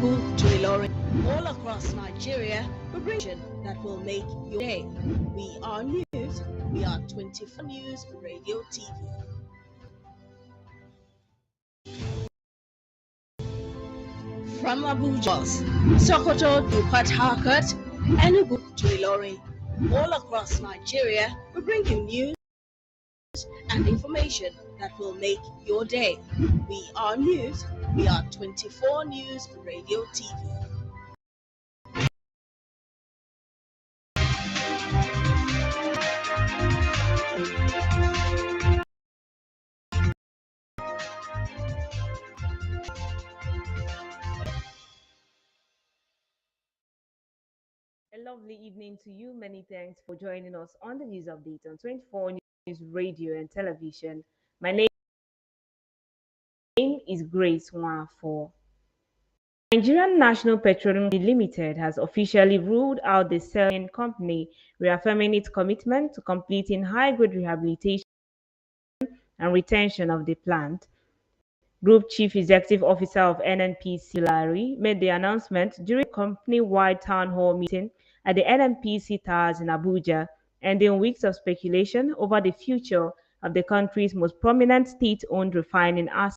Enugu to Ilorin, all across Nigeria, we bring you that will make your day. We are news. We are 24 News Radio TV. From Abuja, Sokoto to Port Harcourt, Enugu to Ilorin, all across Nigeria, we bring you news and information that will make your day. We are news. We are 24 News Radio TV. A lovely evening to you. Many thanks for joining us on the news update on 24 News Radio and Television. My name is Grace Nwafo. Nigerian National Petroleum Limited has officially ruled out the selling company, reaffirming its commitment to completing high-grade rehabilitation and retention of the plant. Group Chief Executive Officer of NNPC, Larry, made the announcement during a company-wide town hall meeting at the NNPC Towers in Abuja, ending weeks of speculation over the future of the country's most prominent state-owned refining asset.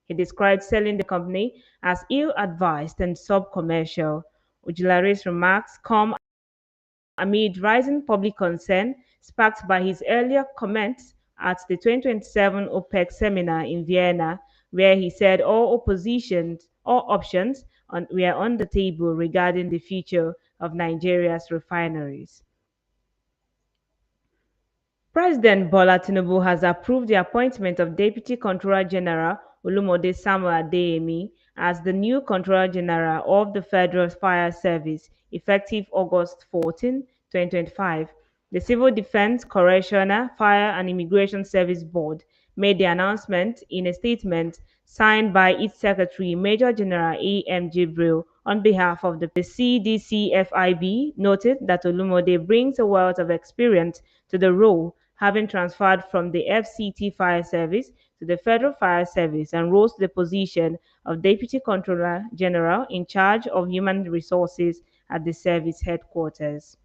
He described selling the company as ill-advised and sub-commercial. Ojulare's remarks come amid rising public concern sparked by his earlier comments at the 2027 OPEC seminar in Vienna, where he said all options were on the table regarding the future of Nigeria's refineries. President Bola Tinubu has approved the appointment of Deputy Controller General Olumode Samuel Adeyemi as the new Controller General of the Federal Fire Service, effective August 14, 2025. The Civil Defense, Correctional, Fire and Immigration Service Board made the announcement in a statement signed by its Secretary, Major General A.M. Jibril, on behalf of the CDCFIB, noted that Olumode brings a wealth of experience to the role, having transferred from the FCT Fire Service to the Federal Fire Service and rose to the position of Deputy Controller General in charge of human resources at the service headquarters.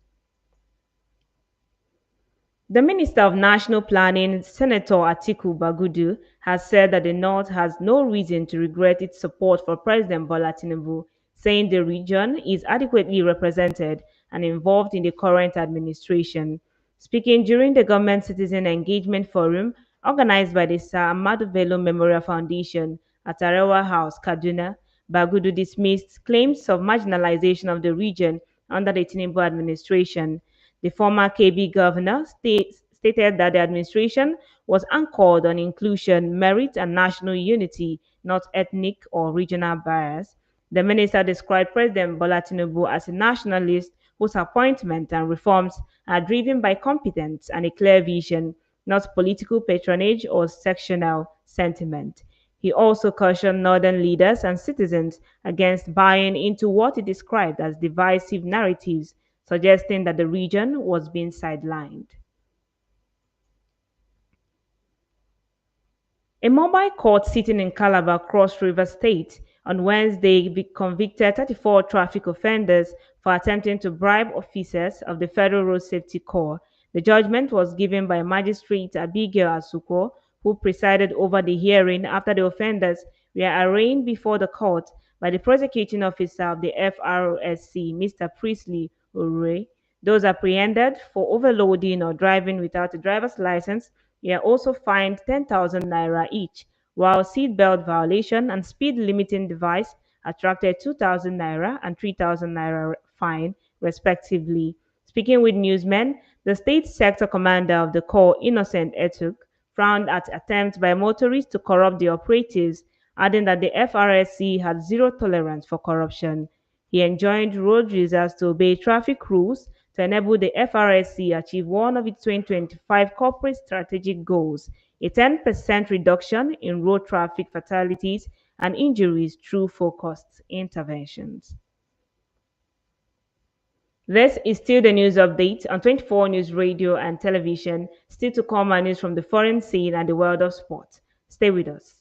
The Minister of National Planning, Senator Atiku Bagudu, has said that the North has no reason to regret its support for President Bola Tinubu, saying the region is adequately represented and involved in the current administration. Speaking during the Government Citizen Engagement Forum organized by the Sir Ahmadu Bello Memorial Foundation at Arewa House, Kaduna, Bagudu dismissed claims of marginalization of the region under the Tinubu administration. The former KB governor stated that the administration was anchored on inclusion, merit, and national unity, not ethnic or regional bias. The minister described President Bola Tinubu as a nationalist whose appointment and reforms are driven by competence and a clear vision, not political patronage or sectional sentiment. He also cautioned northern leaders and citizens against buying into what he described as divisive narratives, suggesting that the region was being sidelined. A mobile court sitting in Calabar, Cross River State, on Wednesday convicted 34 traffic offenders for attempting to bribe officers of the Federal Road Safety Corps. The judgment was given by Magistrate Abigail Asuko, who presided over the hearing after the offenders were arraigned before the court by the prosecuting officer of the FRSC, Mr. Priestley Ure. Those apprehended for overloading or driving without a driver's license were also fined 10,000 naira each, while seatbelt violation and speed limiting device attracted 2,000 naira and 3,000 naira fine, respectively. Speaking with newsmen, the state sector commander of the corps, Innocent Etuk, frowned at attempts by motorists to corrupt the operatives, adding that the FRSC had zero tolerance for corruption. He enjoined road users to obey traffic rules to enable the FRSC achieve one of its 2025 corporate strategic goals, a 10% reduction in road traffic fatalities and injuries through focused interventions. This is still the news update on 24 News Radio and Television. Still to come are news from the foreign scene and the world of sport. Stay with us.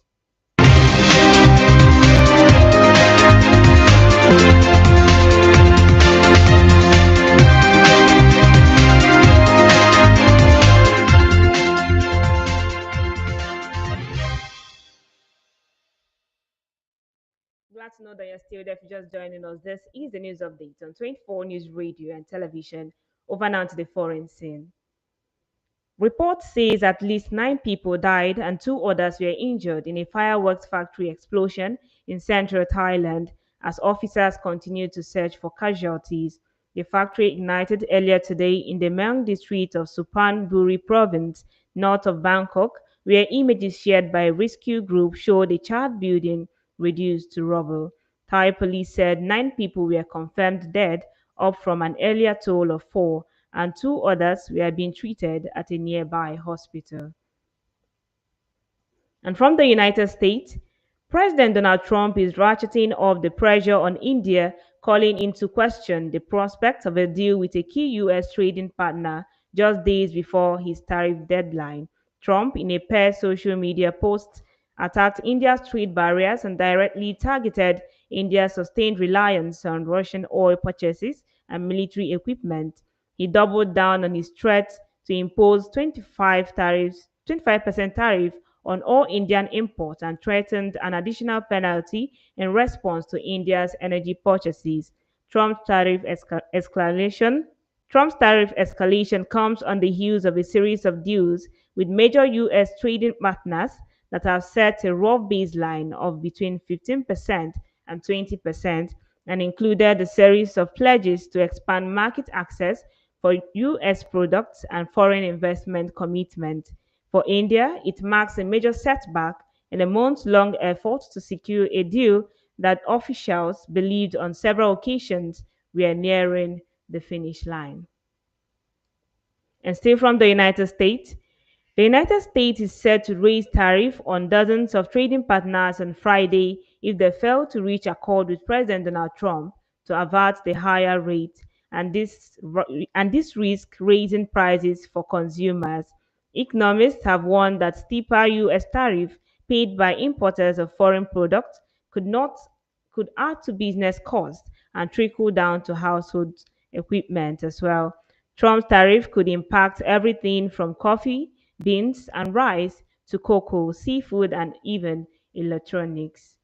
Glad to know that you're still there. If you're just joining us, this is the news update on 24 News Radio and Television. Over now to the foreign scene. Report says at least 9 people died and 2 others were injured in a fireworks factory explosion in central Thailand as officers continue to search for casualties. The factory ignited earlier today in the Mueang district of Suphan Buri province, north of Bangkok, where images shared by a rescue group showed a charred building reduced to rubble. Thai police said 9 people were confirmed dead, up from an earlier toll of 4, and 2 others were being treated at a nearby hospital. And from the United States, President Donald Trump is ratcheting up the pressure on India, calling into question the prospect of a deal with a key U.S. trading partner just days before his tariff deadline. Trump, in a pair social media post, attacked India's trade barriers and directly targeted India's sustained reliance on Russian oil purchases and military equipment. He doubled down on his threat to impose 25% tariff on all Indian imports and threatened an additional penalty in response to India's energy purchases. Trump's tariff escalation Trump's tariff escalation comes on the heels of a series of deals with major U.S. trading partners that have set a rough baseline of between 15% and 20% and included a series of pledges to expand market access for U.S. products and foreign investment commitment. For India, it marks a major setback in a months-long effort to secure a deal that officials believed on several occasions were nearing the finish line. And still from the United States is set to raise tariff on dozens of trading partners on Friday if they fail to reach accord with President Donald Trump to avert the higher rate, and this risk raising prices for consumers. Economists have warned that steeper U.S. tariff paid by importers of foreign products could add to business costs and trickle down to household equipment as well. Trump's tariff could impact everything from coffee, beans, and rice to cocoa, seafood, and even electronics.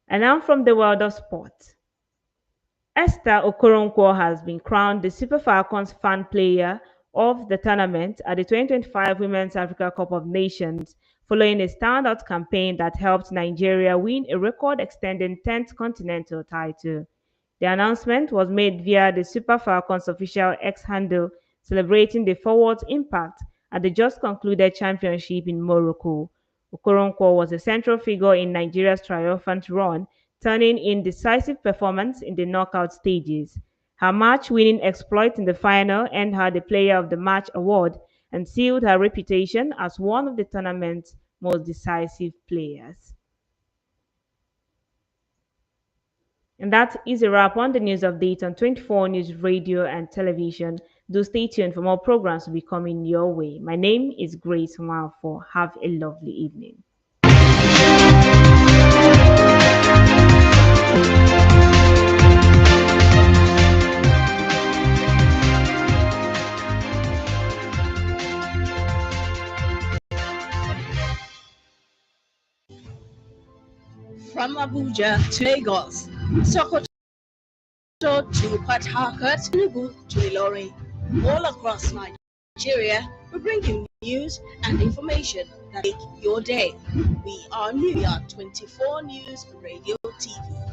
And now from the world of sport. Esther Okoronkwo has been crowned the Super Falcons Fan Player of the tournament at the 2025 Women's Africa Cup of Nations, following a standout campaign that helped Nigeria win a record-extending 10th continental title. The announcement was made via the Super Falcons official X handle, celebrating the forward's impact at the just concluded championship in Morocco. Okoronkwo was a central figure in Nigeria's triumphant run, turning in decisive performance in the knockout stages. Her match-winning exploit in the final earned her the Player of the Match award and sealed her reputation as one of the tournament's most decisive players. And that is a wrap on the news update on 24 News Radio and Television. Do stay tuned for more programs to be coming your way. My name is Grace Nwafo. Have a lovely evening. From Abuja to Lagos, Sokoto to Port Harcourt, Enugu to Ilorin, all across Nigeria, we bring you news and information that make your day. We are New York 24 News Radio TV.